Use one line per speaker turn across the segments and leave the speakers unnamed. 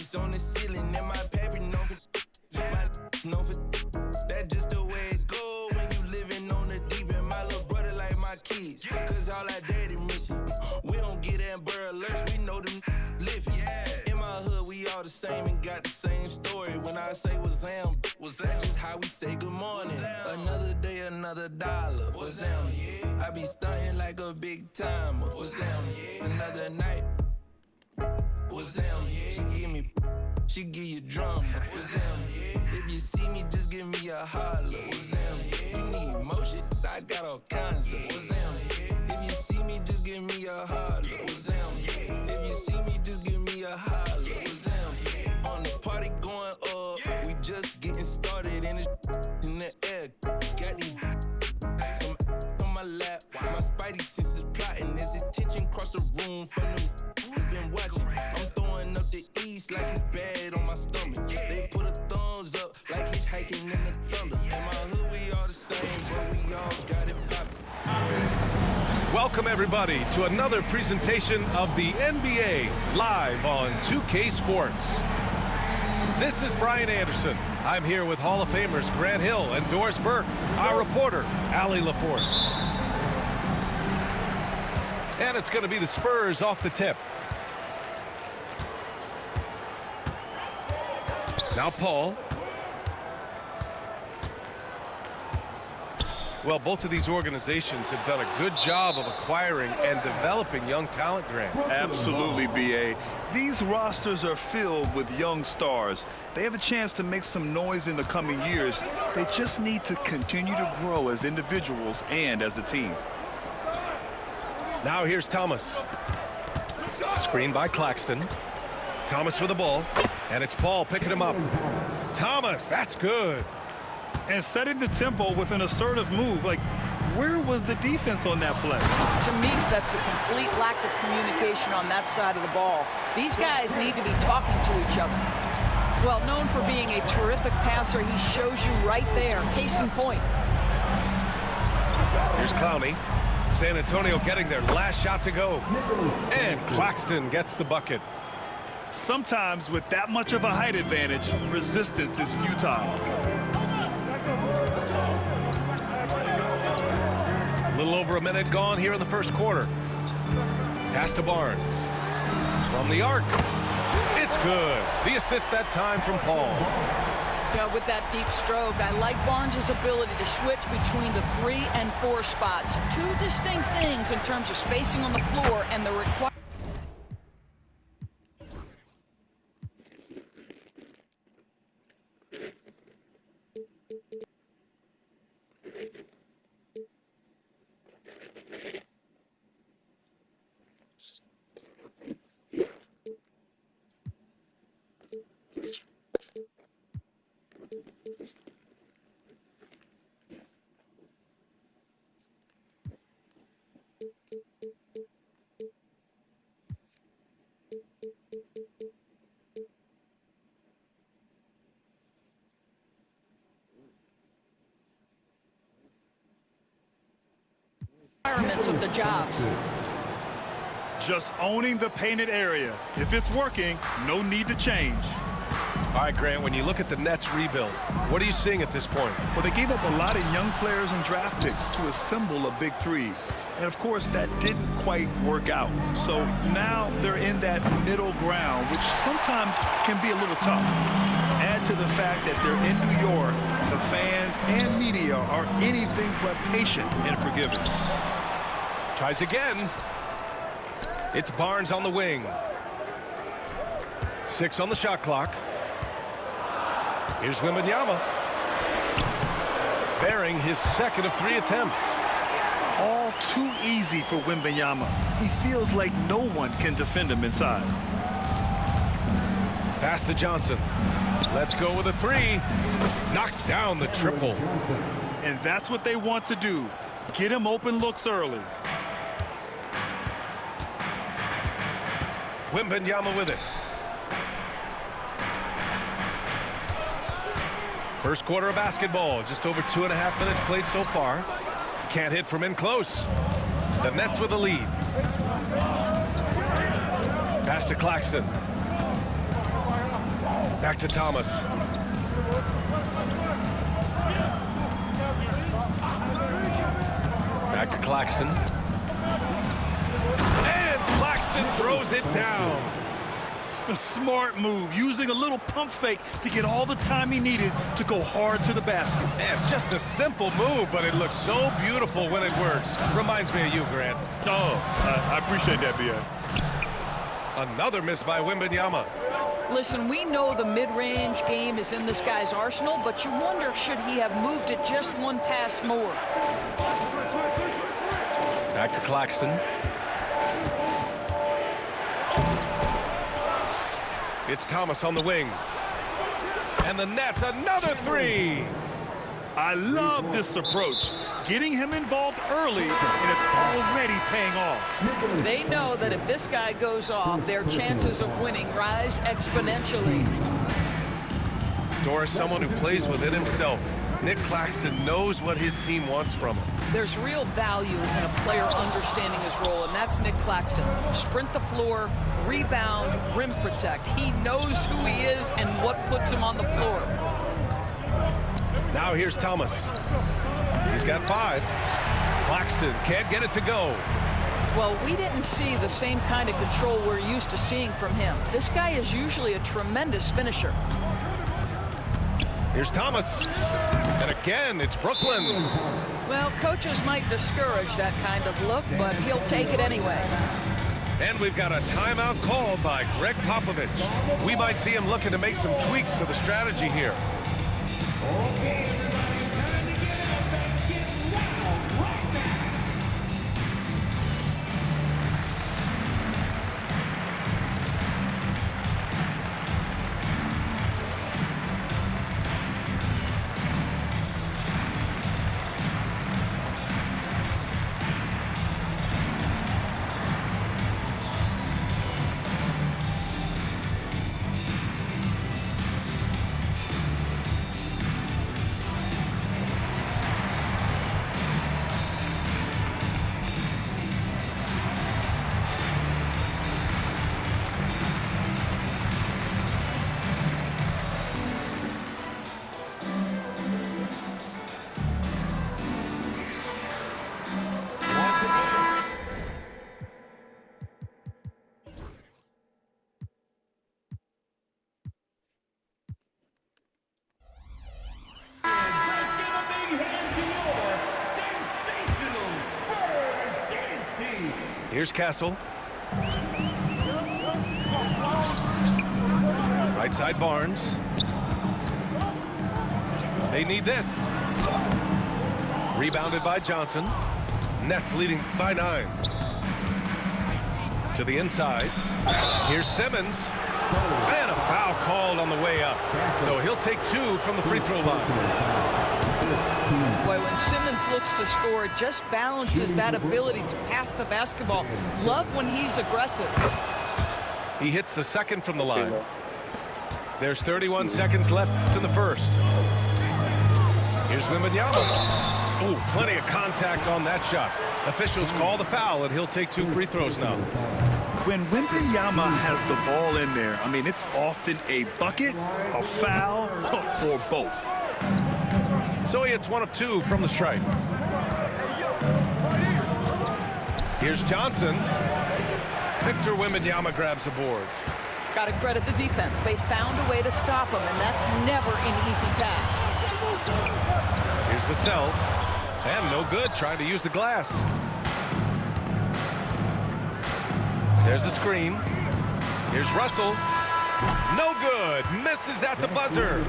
Ice on the ceiling and my paper no for that just the way it go when you living on the deep end. My little brother like my kids, cause all our daddy missing. We don't get Amber Alerts, we know them living. In my hood, we all the same and got the same story. When I say was them, that just how we say good morning. Another day, another dollar. Was them, I be stunting like a big timer. Was them, another night. Was them, she give you drama. Was them, if you see me, just give me a holler. Was them, you need motion, I got all kinds of. Was them, if you see me, just give me a holler. Was them, if you see me, just give me a holler. Was them, on the party going up, we just getting started in the air. Got these some on my lap, my spidey senses plotting. There's attention across the room from them who's been watching. I'm throwing up the east like it's bad on my stomach. They put a thumbs up like hitchhiking in the thunder. In my hood we all the same, but we all got it poppin'.
Welcome everybody to another presentation of the NBA live on 2K Sports. This is Brian Anderson. I'm here with Hall of Famers Grant Hill and Doris Burke, our reporter, Allie LaForce. And it's going to be the Spurs off the tip. Now Paul. Well, both of these organizations have done a good job of acquiring and developing young talent, Grant.
Absolutely, B.A. These rosters are filled with young stars. They have a chance to make some noise in the coming years. They just need to continue to grow as individuals and as a team.
Now here's Thomas. Screen by Claxton. Thomas with the ball, and it's Paul picking him up. Thomas, that's good.
And setting the tempo with an assertive move. Like, where was the defense on that play?
To me, that's a complete lack of communication on that side of the ball. These guys need to be talking to each other. Well, known for being a terrific passer, he shows you right there. Case in point.
Here's Clowney. San Antonio getting their last shot to go. And Claxton gets the bucket.
Sometimes with that much of a height advantage, resistance is futile.
A little over a minute gone here in the first quarter. Pass to Barnes. From the arc. It's good. The assist that time from Paul.
With that deep stroke, I like Barnes' ability to switch between the 3 and 4 spots. Two distinct things in terms of spacing on the floor and the requirement. Of the jobs.
Just owning the painted area. If it's working, no need to change.
All right, Grant, when you look at the Nets rebuild, what are you seeing at this point?
Well, they gave up a lot of young players and draft picks to assemble a big three. And, of course, that didn't quite work out. So now they're in that middle ground, which sometimes can be a little tough. Add to the fact that they're in New York, the fans and media are anything but patient and forgiving.
Tries again. It's Barnes on the wing. 6 on the shot clock. Here's Wembanyama. Bearing his second of 3 attempts.
All too easy for Wembanyama. He feels like no one can defend him inside.
Pass to Johnson. Let's go with a 3. Knocks down the triple.
And that's what they want to do. Get him open looks early.
Wembanyama with it. First quarter of basketball. Just over 2.5 minutes played so far. Can't hit from in close. The Nets with the lead. Pass to Claxton. Back to Thomas. Back to Claxton. And Claxton throws it down.
A smart move, using a little pump fake to get all the time he needed to go hard to the basket.
Yeah, it's just a simple move, but it looks so beautiful when it works. Reminds me of you, Grant.
Oh, I appreciate that, B.A.
Another miss by Wembanyama.
Listen, we know the mid-range game is in this guy's arsenal, but you wonder, should he have moved it just one pass more?
Back to Claxton. It's Thomas on the wing. And the Nets, another three.
I love this approach. Getting him involved early, and it's already paying off.
They know that if this guy goes off, their chances of winning rise exponentially.
Doris, someone who plays within himself. Nick Claxton knows what his team wants from him.
There's real value in a player understanding his role, and that's Nick Claxton. Sprint the floor, rebound, rim protect. He knows who he is and what puts him on the floor.
Now here's Thomas. He's got 5. Claxton can't get it to go.
Well, we didn't see the same kind of control we're used to seeing from him. This guy is usually a tremendous finisher.
Here's Thomas. And again, it's Brooklyn.
Well, coaches might discourage that kind of look, but he'll take it anyway.
And we've got a timeout called by Greg Popovich. We might see him looking to make some tweaks to the strategy here. Here's Castle. Right side Barnes. They need this. Rebounded by Johnson. Nets leading by 9. To the inside. Here's Simmons. And a foul called on the way up. So he'll take 2 from the free throw line.
Boy, when Simmons looks to score, it just balances that ability to pass the basketball. Love when he's aggressive.
He hits the second from the line. There's 31 seconds left in the first. Here's Wembanyama. Ooh, plenty of contact on that shot. Officials call the foul, and he'll take 2 free throws now.
When Wembanyama has the ball in there, I mean, it's often a bucket, a foul, or both.
So he hits 1 of 2 from the stripe. Here's Johnson. Victor Wembanyama grabs a board.
Got to credit the defense. They found a way to stop him, and that's never an easy task.
Here's Vassell. And no good, trying to use the glass. There's a screen. Here's Russell. No good. Misses at the buzzer.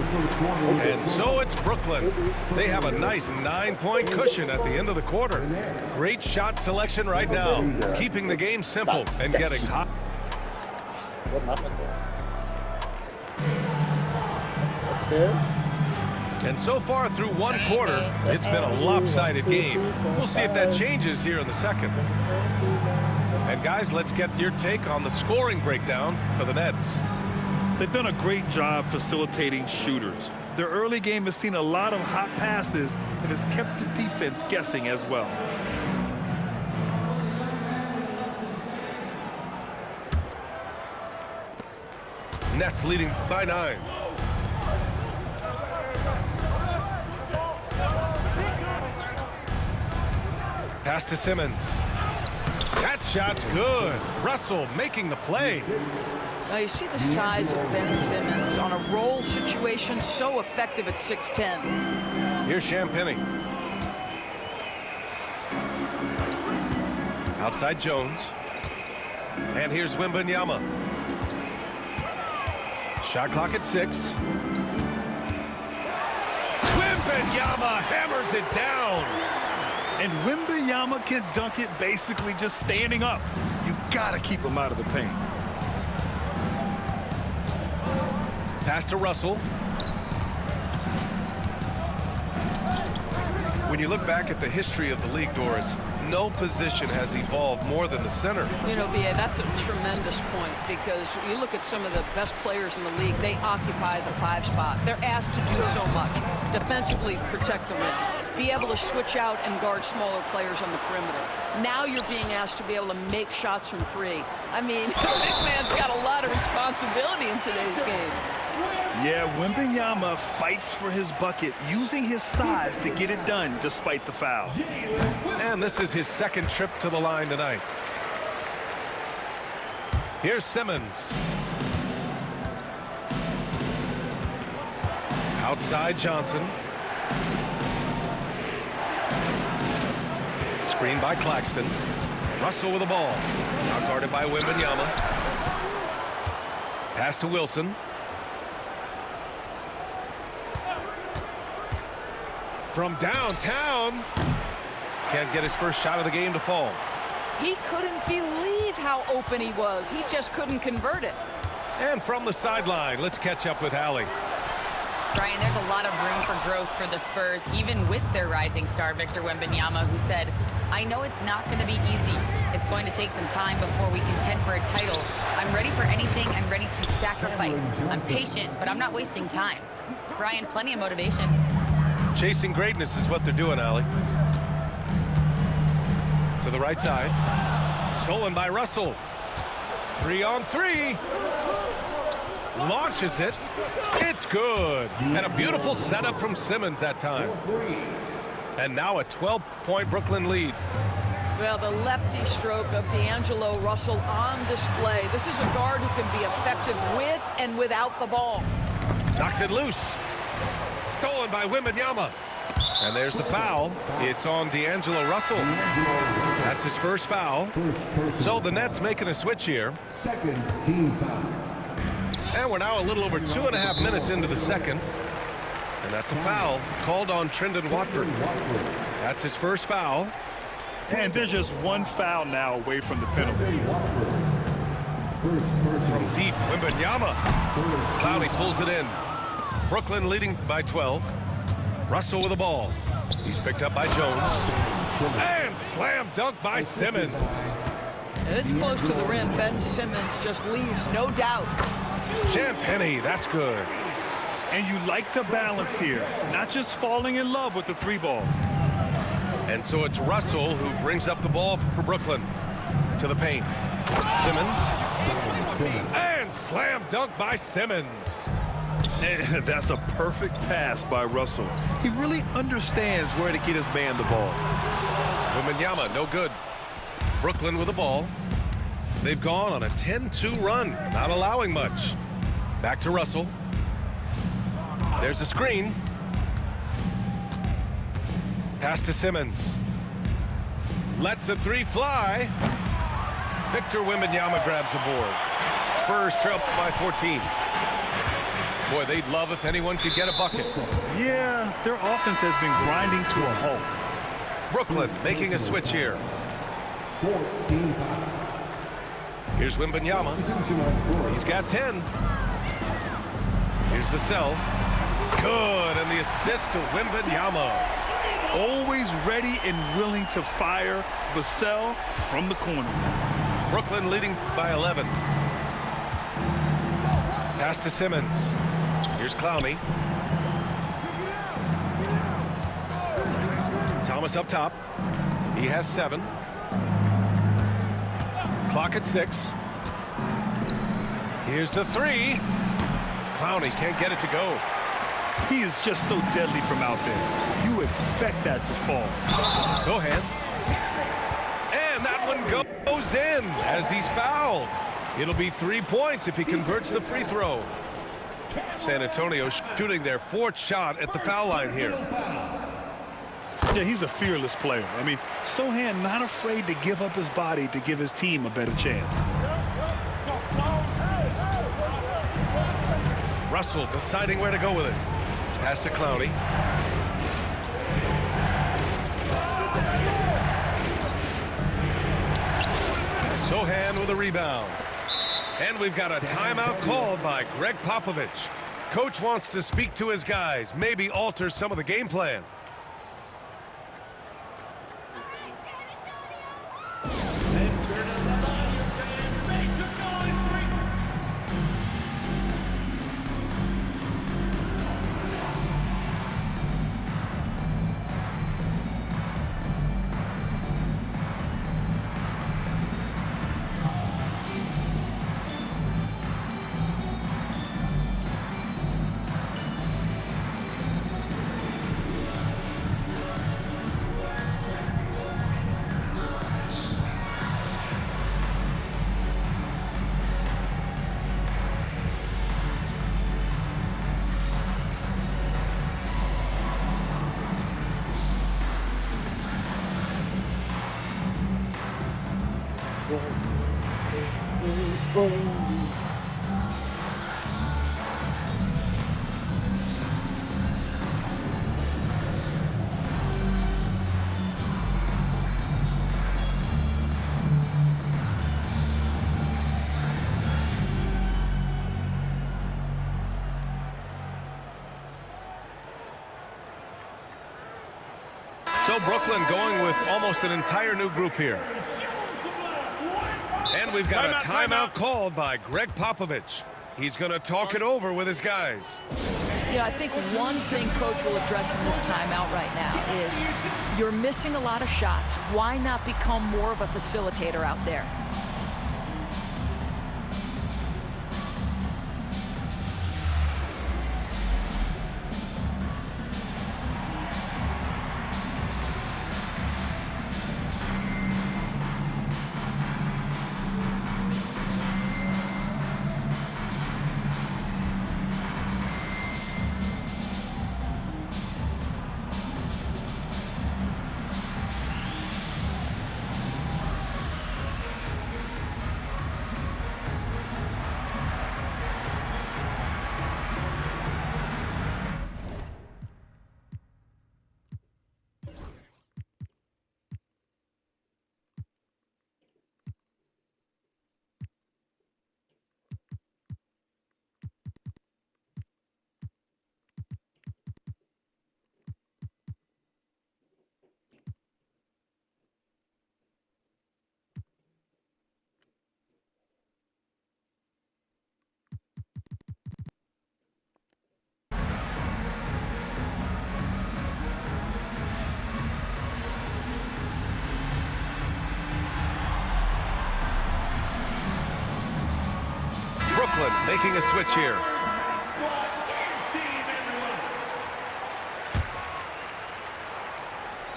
And so it's Brooklyn. They have a nice 9-point cushion at the end of the quarter. Great shot selection right now. Keeping the game simple and getting hot.
What happened there? That's good.
And so far through 1 quarter, it's been a lopsided game. We'll see if that changes here in the second. And guys, let's get your take on the scoring breakdown for the Nets.
They've done a great job facilitating shooters. Their early game has seen a lot of hot passes and has kept the defense guessing as well.
Nets leading by 9. Pass to Simmons. That shot's good. Russell making the play.
Now you see the size of Ben Simmons on a roll situation, so effective at 6'10".
Here's Champagny. Outside Jones. And here's Wembanyama. Shot clock at 6. Wembanyama hammers it down.
And Wembanyama can dunk it basically just standing up. You got to keep him out of the paint.
Pass to Russell. When you look back at the history of the league, Doris, no position has evolved more than the center.
You know, B.A., that's a tremendous point, because you look at some of the best players in the league, they occupy the 5 spot. They're asked to do so much. Defensively, protect the rim. Be able to switch out and guard smaller players on the perimeter. Now you're being asked to be able to make shots from 3. I mean, the big man's got a lot of responsibility in today's game.
Yeah, Wembanyama fights for his bucket, using his size to get it done despite the foul.
And this is his second trip to the line tonight. Here's Simmons. Outside Johnson. Screen by Claxton. Russell with the ball. Now guarded by Wembanyama. Pass to Wilson. From downtown. Can't get his first shot of the game to fall.
He couldn't believe how open he was. He just couldn't convert it.
And from the sideline, let's catch up with Allie.
Brian, there's a lot of room for growth for the Spurs, even with their rising star, Victor Wembanyama, who said, I know it's not going to be easy. It's going to take some time before we contend for a title. I'm ready for anything. I'm ready to sacrifice. I'm patient, but I'm not wasting time. Brian, plenty of motivation.
Chasing greatness is what they're doing, Allie. To the right side. Stolen by Russell. 3-on-3. Launches it. It's good. And a beautiful setup from Simmons that time. And now a 12-point Brooklyn lead.
Well, the lefty stroke of D'Angelo Russell on display. This is a guard who can be effective with and without the ball.
Knocks it loose. Stolen by Wembanyama. And there's the foul. It's on D'Angelo Russell. That's his first foul. So the Nets making a switch here.
Second team foul.
And we're now a little over 2.5 minutes into the second. And that's a foul called on Trendon Watford. That's his first foul.
And there's just one foul now away from the penalty.
From deep, Wembanyama. Clowney pulls it in. Brooklyn leading by 12. Russell with the ball. He's picked up by Jones. And slam dunk by Simmons.
This close to the rim, Ben Simmons just leaves no doubt.
Champagny, that's good.
And you like the balance here, not just falling in love with the 3-ball.
And so it's Russell who brings up the ball for Brooklyn. To the paint. Simmons. And slam dunk by Simmons.
And that's a perfect pass by Russell. He really understands where to get his man the ball.
Wembanyama, no good. Brooklyn with the ball. They've gone on a 10-2 run, not allowing much. Back to Russell. There's a screen. Pass to Simmons. Lets the 3 fly. Victor Wembanyama grabs the board. Spurs trail by 14. Boy, they'd love if anyone could get a bucket.
Yeah, their offense has been grinding to a halt.
Brooklyn making a switch here. Here's Wembanyama. He's got 10. Here's Vassell. Good, and the assist to Wembanyama.
Always ready and willing to fire. Vassell from the corner.
Brooklyn leading by 11. Pass to Simmons. Here's Clowney. Thomas up top. He has 7. Clock at 6. Here's the 3. Clowney can't get it to go.
He is just so deadly from out there. You expect that to fall.
Sohan. And that one goes in as he's fouled. It'll be 3 points if he converts the free throw. San Antonio shooting their 4th shot at the foul line here.
Yeah, he's a fearless player. I mean, Sohan not afraid to give up his body to give his team a better chance.
Russell deciding where to go with it. Pass to Clowney. Sohan with a rebound. And we've got a timeout called by Greg Popovich. Coach wants to speak to his guys, maybe alter some of the game plan. So Brooklyn going with almost an entire new group here. And we've got a timeout called by Greg Popovich. He's going to talk it over with his guys.
Yeah, I think one thing Coach will address in this timeout right now is you're missing a lot of shots. Why not become more of a facilitator out there?
Brooklyn making a switch here.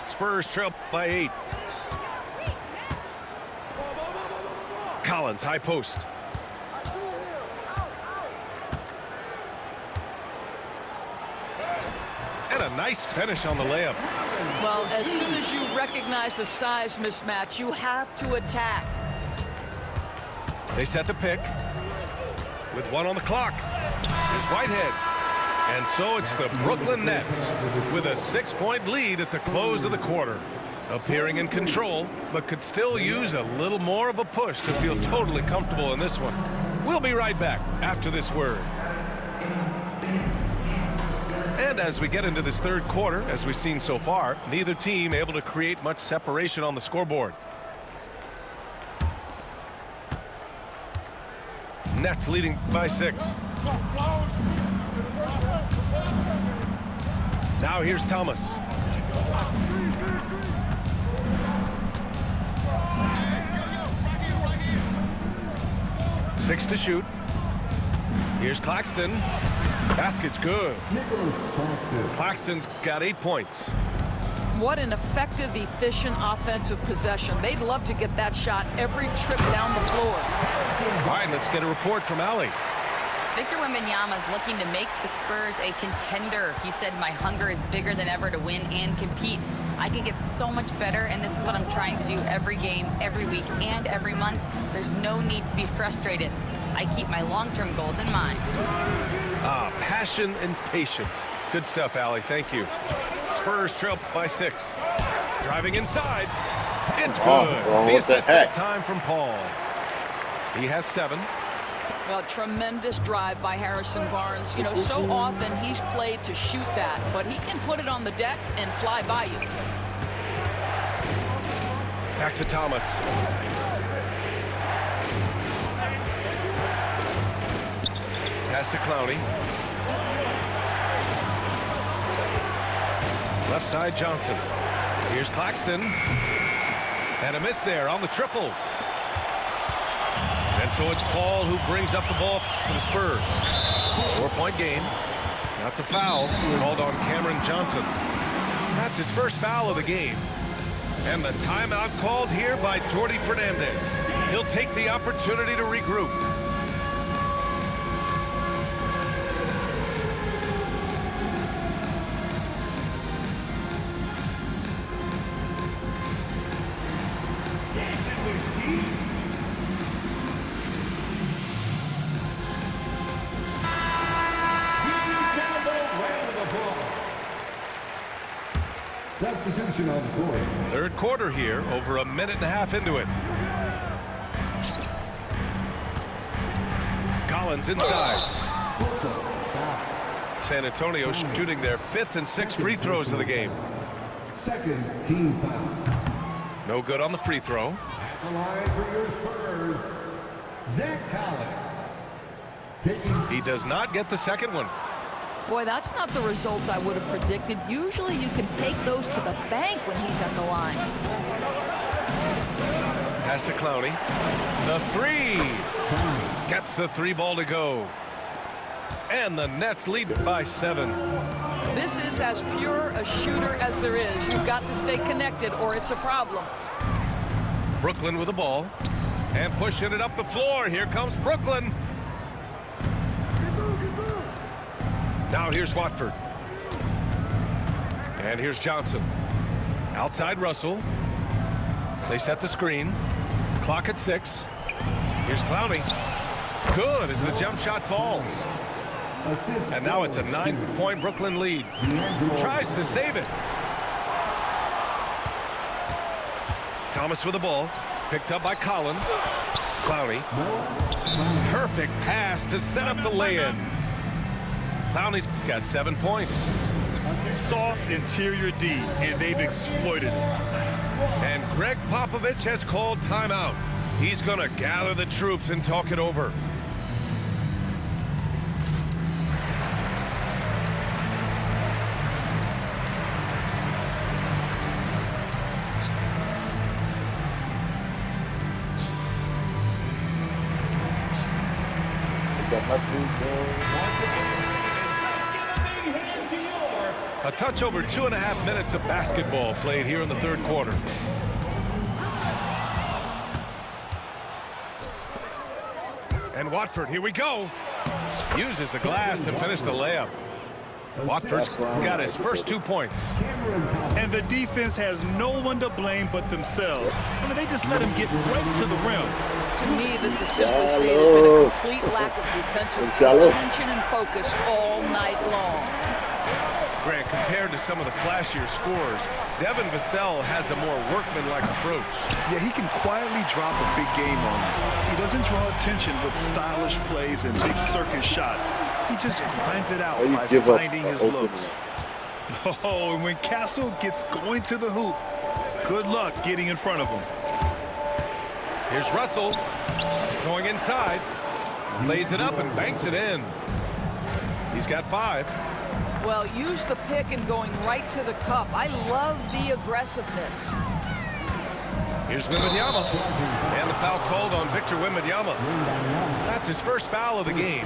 Spurs trail by 8. Collins, high post. And a nice finish on the layup.
Well, as soon as you recognize the size mismatch, you have to attack.
They set the pick with 1 on the clock. Here's Whitehead. And so it's the Brooklyn Nets with a 6-point lead at the close of the quarter. Appearing in control, but could still use a little more of a push to feel totally comfortable in this one. We'll be right back after this word. And as we get into this third quarter, as we've seen so far, neither team able to create much separation on the scoreboard. Nets leading by 6. Now here's Thomas. Six to shoot. Here's Claxton. Basket's good.
Nicholas Claxton.
Claxton's got 8 points.
What an effective, efficient offensive possession. They'd love to get that shot every trip down the floor.
All right, let's get a report from Allie.
Victor Wembanyama is looking to make the Spurs a contender. He said, my hunger is bigger than ever to win and compete. I can get so much better, and this is what I'm trying to do every game, every week, and every month. There's no need to be frustrated. I keep my long-term goals in mind.
Passion and patience. Good stuff, Allie. Thank you. Spurs trail by 6. Driving inside. It's good. The assist that time from Paul. He has 7.
Well, tremendous drive by Harrison Barnes. You know, so often he's played to shoot that, but he can put it on the deck and fly by you.
Back to Thomas. Pass to Clowney. Left side, Johnson. Here's Claxton. And a miss there on the triple. And so it's Paul who brings up the ball for the Spurs. 4-point game. That's a foul called on Cameron Johnson. That's his first foul of the game. And the timeout called here by Jordi Fernandez. He'll take the opportunity to regroup.
Substitution on the court.
Third quarter here, over a minute and a half into it. Collins inside. San Antonio shooting their 5th and 6th free throws of the game.
Second team foul.
No good on the free throw.
At the line for your Spurs, Zach Collins.
He does not get the second one.
Boy, that's not the result I would have predicted. Usually you can take those to the bank when he's at the line.
Pass to Clowney. The 3. Gets the 3 ball to go. And the Nets lead by 7.
This is as pure a shooter as there is. You've got to stay connected or it's a problem.
Brooklyn with the ball. And pushing it up the floor. Here comes Brooklyn. Now here's Watford. And here's Johnson. Outside Russell. They set the screen. Clock at 6. Here's Clowney. Good as the jump shot falls. And now it's a 9-point Brooklyn lead. Tries to save it. Thomas with the ball. Picked up by Collins. Clowney. Perfect pass to set up the lay-in. Clowney's got 7 points.
Soft interior D, and they've exploited it.
And Greg Popovich has called timeout. He's going to gather the troops and talk it over. A touch over 2.5 minutes of basketball played here in the third quarter. And Watford, here we go. Uses the glass to finish the layup. Watford's got his first 2 points.
And the defense has no one to blame but themselves. I mean, they just let him get right to the rim.
To me, this is simply stated been a complete lack of defensive attention and focus all night long.
Grant, compared to some of the flashier scores, Devin Vassell has a more workmanlike approach.
Yeah, he can quietly drop a big game on you. He doesn't draw attention with stylish plays and big circus shots. He just grinds it out by finding his looks. Oh, and when Castle gets going to the hoop, good luck getting in front of him.
Here's Russell going inside, lays it up and banks it in. He's got 5.
Well, use the pick and going right to the cup. I love the aggressiveness.
Here's Wembanyama. And the foul called on Victor Wembanyama. That's his first foul of the game.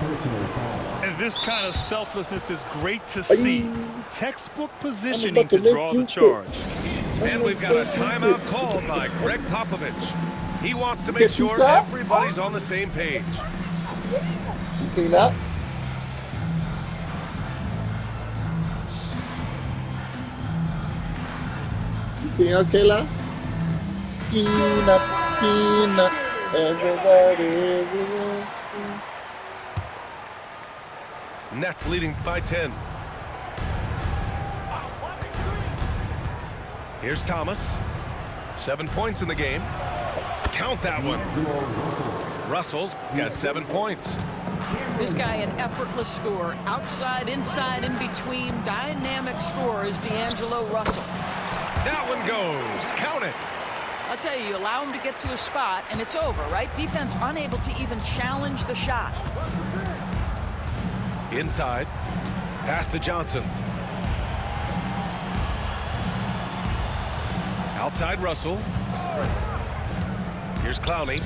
And this kind of selflessness is great to see. Textbook positioning to draw the charge.
And we've got a timeout called by Greg Popovich. He wants to make sure everybody's on the same page.
You clean up? You clean up, Kayla? Clean up, everybody, everyone.
Nets leading by 10. Here's Thomas. 7 points in the game. Count that one. Russell's got 7 points.
This guy an effortless scorer. Outside, inside, in between. Dynamic scorer is D'Angelo Russell.
That one goes. Count it.
I'll tell you, you allow him to get to a spot, and it's over, right? Defense unable to even challenge the shot.
Inside. Pass to Johnson. Outside Russell. Here's Clowney.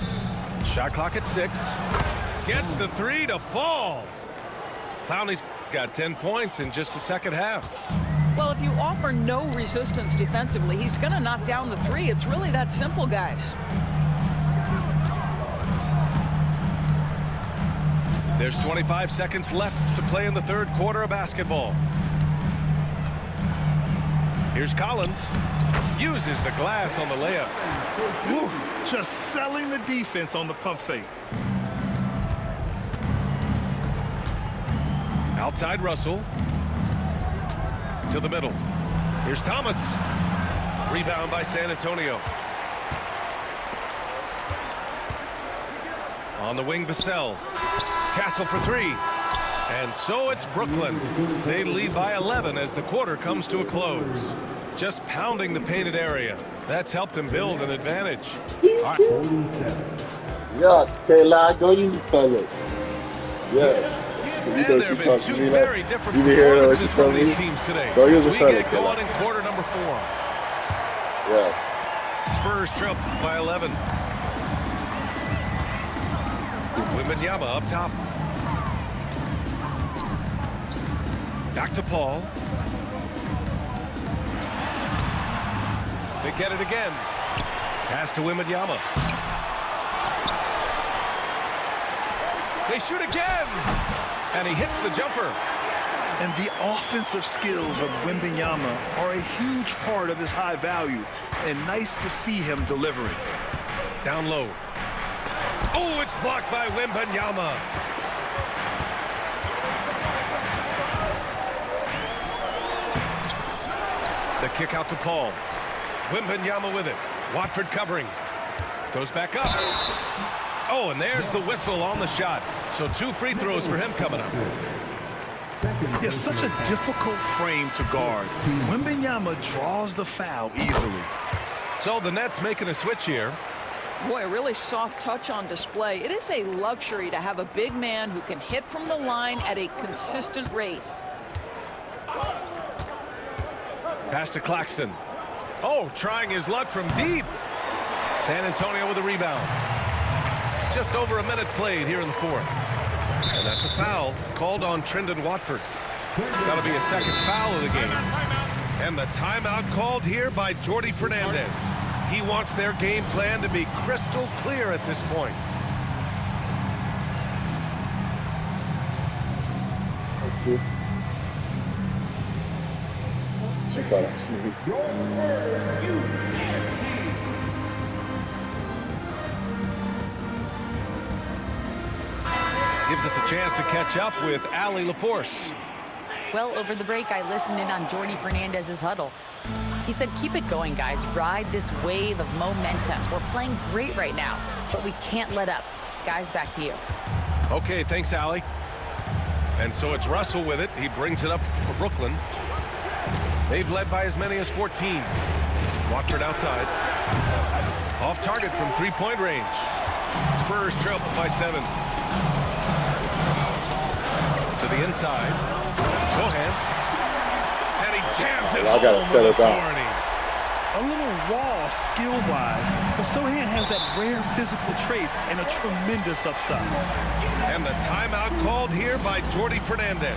Shot clock at 6. Gets the 3 to fall. Clowney's got 10 points in just the second half.
Well, if you offer no resistance defensively, he's going to knock down the 3. It's really that simple, guys.
There's 25 seconds left to play in the third quarter of basketball. Here's Collins. Uses the glass on the layup.
Woo, just selling the defense on the pump fake.
Outside Russell. To the middle. Here's Thomas. Rebound by San Antonio. On the wing, Vassell. Castle for 3. And so it's Brooklyn. They lead by 11 as the quarter comes to a close. Just pounding the painted area. That's helped him build an advantage.
Yeah, Kayla, go use the toilet. Yeah.
And there have been two very different performances from these teams today.
Go use the
We
toilet,
get going in quarter number 4.
Yeah.
Spurs trail by 11. Wembanyama up top. Back to Paul. They get it again. Pass to Wembanyama. They shoot again. And he hits the jumper.
And the offensive skills of Wembanyama are a huge part of his high value. And nice to see him delivering.
Down low. Oh, it's blocked by Wembanyama. The kick out to Paul. Wembanyama with it. Watford covering. Goes back up. Oh, and there's the whistle on the shot. So 2 free throws for him coming up.
It's such a difficult frame to guard. Wembanyama draws the foul easily.
So the Nets making a switch here.
Boy, a really soft touch on display. It is a luxury to have a big man who can hit from the line at a consistent rate.
Pass to Claxton. Oh, trying his luck from deep. San Antonio with a rebound. Just over a minute played here in the 4th. And that's a foul called on Trendon Watford. That'll be a second foul of the game. And the timeout called here by Jordi Fernandez. He wants their game plan to be crystal clear at this point.
Thank you. She thought I sneezed.
Gives us a chance to catch up with Allie LaForce.
Well, over the break, I listened in on Jordi Fernandez's huddle. He said, keep it going, guys. Ride this wave of momentum. We're playing great right now, but we can't let up. Guys, back to you.
Okay, thanks, Allie. And so it's Russell with it. He brings it up for Brooklyn. They've led by as many as 14. Watford outside. Off target from 3-point range. Spurs trail by 7. To the inside. Sohan. And he jams it.
I gotta set it down.
a little raw skill-wise, but Sohan has that rare physical traits and a tremendous upside.
And the timeout called here by Jordi Fernandez.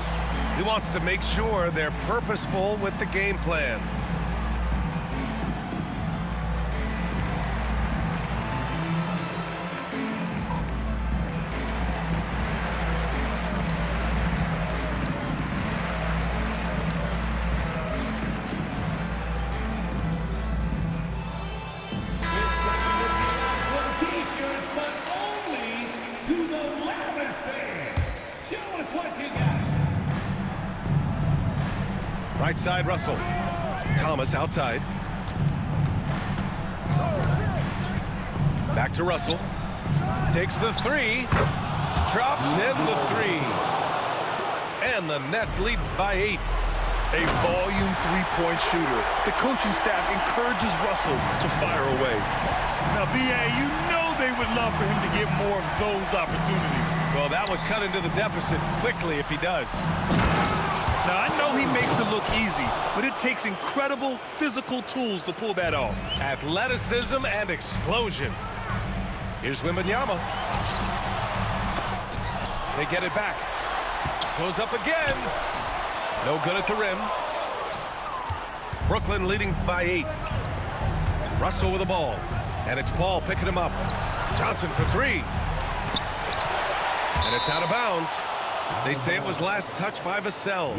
He wants to make sure they're purposeful with the game plan. Right side, Russell. Thomas outside. Back to Russell. Takes the three. Drops in the three. And the Nets lead by 8.
A volume three-point shooter. The coaching staff encourages Russell to fire away. Now, B.A., you know they would love for him to get more of those opportunities.
Well, that would cut into the deficit quickly if he does.
Now, I know he makes it look easy, but it takes incredible physical tools to pull that off.
Athleticism and explosion. Here's Wembanyama. They get it back. Goes up again. No good at the rim. Brooklyn leading by 8. Russell with the ball. And it's Paul picking him up. Johnson for 3. And it's out of bounds. They say it was last touched by Vassell.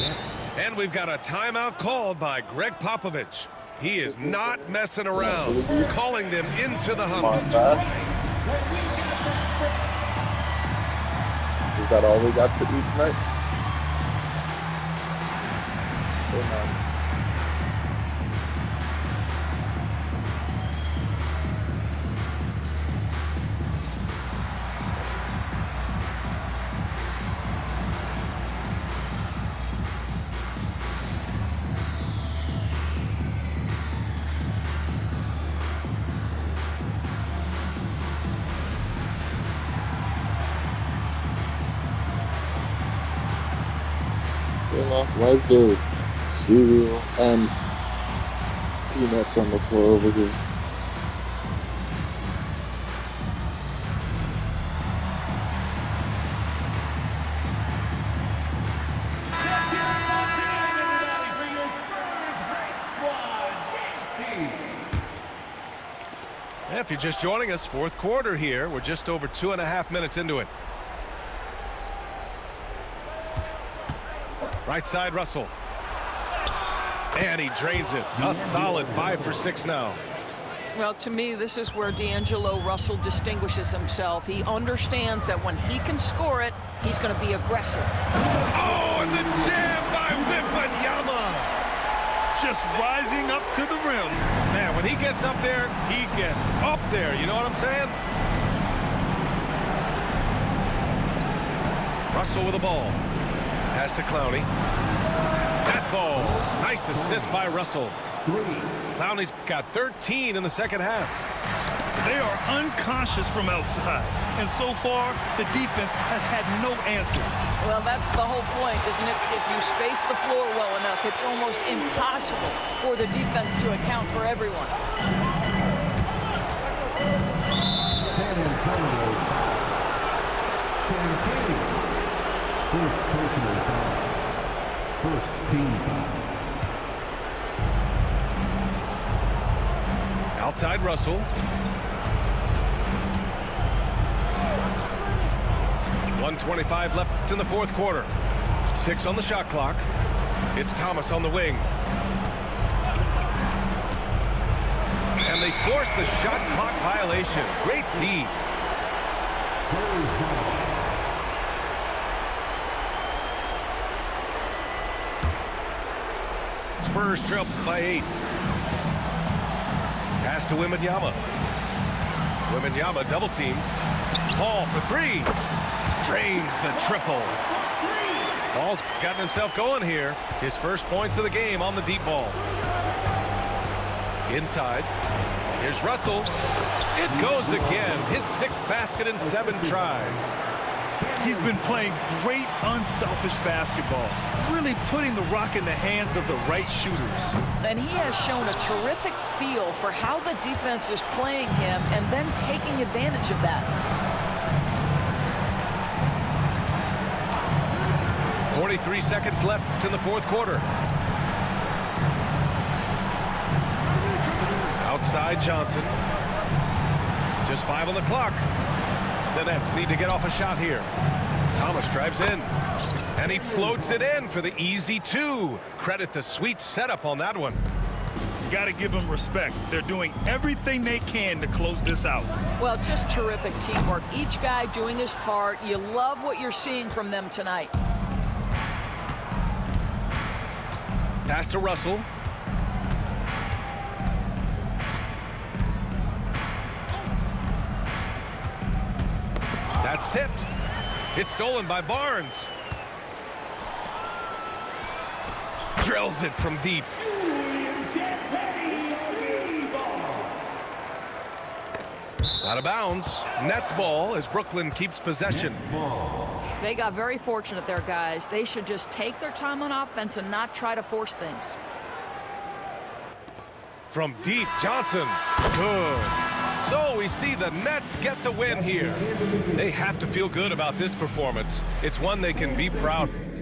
And we've got a timeout called by Greg Popovich. He is not messing around, calling them into the hump.
Is that all we got to eat tonight? Right there, cereal and peanuts on the floor over here.
If you're just joining us, fourth quarter here. We're just over 2.5 minutes into it. Right side, Russell. And he drains it. A solid 5 for 6 now.
Well, to me, this is where D'Angelo Russell distinguishes himself. He understands that when he can score it, he's going to be aggressive.
Oh, and the jam by Wembanyama.
Just rising up to the rim.
Man, when he gets up there, he gets up there. You know what I'm saying? Russell with the ball. Pass to Clowney. That falls. Nice assist by Russell. Clowney's got 13 in the second half.
They are unconscious from outside. And so far, the defense has had no answer.
Well, that's the whole point, isn't it? If you space the floor well enough, it's almost impossible for the defense to account for everyone.
San Antonio. First personal foul. First team foul.
Outside Russell. 1:25 left in the fourth quarter. 6 on the shot clock. It's Thomas on the wing. And they force the shot clock violation. Great D.
Spurs ball.
Spurs trail by 8. Pass to Wembanyama. Wembanyama double team. Paul for 3. Drains the triple. Paul's gotten himself going here. His first points of the game on the deep ball. Inside. Here's Russell. It goes again. His 6th basket in 7 tries.
He's been playing great unselfish basketball, really putting the rock in the hands of the right shooters.
And he has shown a terrific feel for how the defense is playing him and then taking advantage of that.
43 seconds left in the fourth quarter. Outside Johnson. Just 5 on the clock. The Nets need to get off a shot here. Thomas drives in. And he floats it in for the easy 2. Credit the sweet setup on that one.
You got to give them respect. They're doing everything they can to close this out.
Well, just terrific teamwork. Each guy doing his part. You love what you're seeing from them tonight.
Pass to Russell. That's tipped. It's stolen by Barnes. Drills it from deep. Out of bounds. Nets ball as Brooklyn keeps possession.
They got very fortunate there, guys. They should just take their time on offense and not try to force things.
From deep, Johnson. Good. So we see the Nets get the win here. They have to feel good about this performance. It's one they can be proud of.